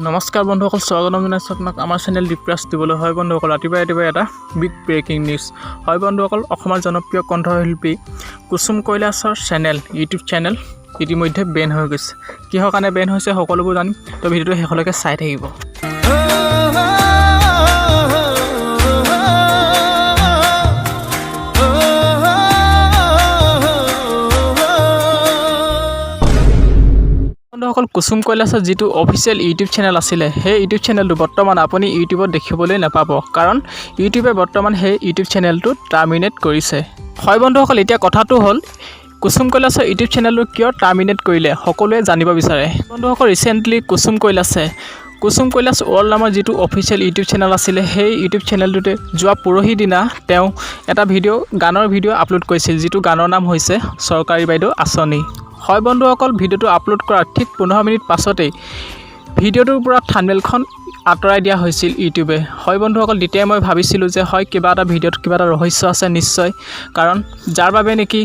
নমস্কাৰ বন্ধুসকল, স্বাগতম জনাইছোঁ আপোনাক আমাৰ চেনেল ডিপ্ৰাছ দিবলৈ। হয় বন্ধুসকল, ৰাতিপুৱাই এটা বিগ ব্ৰেকিং নিউজ। হয় বন্ধুসকল, অসমৰ জনপ্ৰিয় কণ্ঠশিল্পী কুসুম কৈলাশৰ ইউটিউব চেনেল ইতিমধ্যে বেন হৈ গৈছে। কিহৰ কাৰণে বেন হৈছে সকলোবোৰ জানিম, তো ভিডিঅ'টো শেষলৈকে চাই থাকিব। বন্ধুসকল, কুসুম কৈলাশৰ যিটো অফিচিয়েল ইউটিউব চেনেল আছিলে, সেই ইউটিউব চেনেলটো বৰ্তমান আপুনি ইউটিউবত দেখিবলৈ নাপাব, কাৰণ ইউটিউবে বৰ্তমান সেই ইউটিউব চেনেলটো টাৰ্মিনেট কৰিছে। হয় বন্ধুসকল, এতিয়া কথাটো হ'ল কুসুম কৈলাশৰ ইউটিউব চেনেলটো কিয় টাৰ্মিনেট কৰিলে সকলোৱে জানিব বিচাৰে। বন্ধুসকল, ৰিচেণ্টলি কুসুম কৈলাশ ৱৰ্ল্ড নামৰ যিটো অফিচিয়েল ইউটিউব চেনেল আছিলে, সেই ইউটিউব চেনেলটোতে যোৱা পৰহি দিনা তেওঁ এটা গানৰ ভিডিঅ' আপলোড কৰিছিল, যিটো গানৰ নাম হৈছে চৰকাৰী বাইদেউ আঁচনি। হয় বন্ধুসকল, ভিডিঅ'টো আপলোড কৰাৰ ঠিক 15 মিনিট পাছতেই ভিডিঅ'টোৰ পৰা থাম্বনেইলখন আঁতৰাই দিয়া হৈছিল ইউটিউবে। হয় বন্ধুসকল, তেতিয়াই মই ভাবিছিলোঁ যে হয় কিবা এটা ভিডিঅ'ত কিবা এটা ৰহস্য আছে নিশ্চয়, কাৰণ যাৰ বাবে নেকি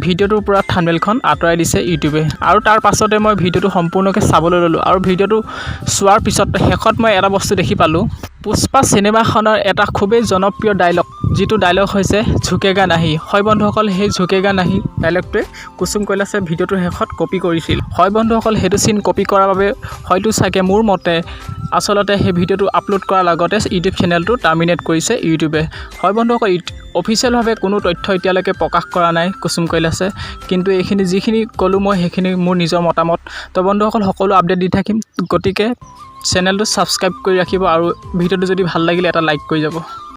ভিডিঅ'টোৰ পৰা থাম্বনেইলখন আঁতৰাই দিছে ইউটিউবে। আৰু তাৰ পাছতে মই ভিডিঅ'টো সম্পূৰ্ণকৈ চাবলৈ ল'লোঁ, আৰু ভিডিঅ'টো চোৱাৰ পিছত শেষত মই এটা বস্তু দেখি পালোঁ। পুষ্পা চিনেমাখনৰ এটা খুবেই জনপ্ৰিয় ডাইলগ, যিটো ডাইলগ হৈছে ঝুকেগা নাহি। হয় বন্ধুসকল, সেই ঝুকেগা নাহি ডাইলগটোৱে কুসুম কৈলাশে ভিডিঅ'টোৰ শেষত কপি কৰিছিল। হয় বন্ধুসকল, সেইটো চিন কপি কৰাৰ বাবে হয়তো চাগে মোৰ মতে আচলতে সেই ভিডিঅ'টো আপলোড কৰাৰ লগতে ইউটিউব চেনেলটো টাৰ্মিনেট কৰিছে ইউটিউবে। হয় বন্ধুসকল, অফিচিয়েলভাৱে কোনো তথ্য এতিয়ালৈকে প্ৰকাশ কৰা নাই কুসুম কৈলাশে, কিন্তু এইখিনি যিখিনি ক'লোঁ মই সেইখিনি মোৰ নিজৰ মতামত। তো বন্ধুসকল, সকলো আপডেট দি থাকিম, গতিকে চেনেলটো ছাবস্ক্ৰাইব কৰি ৰাখিব, আৰু ভিডিঅ'টো যদি ভাল লাগিলে এটা লাইক কৰি যাব।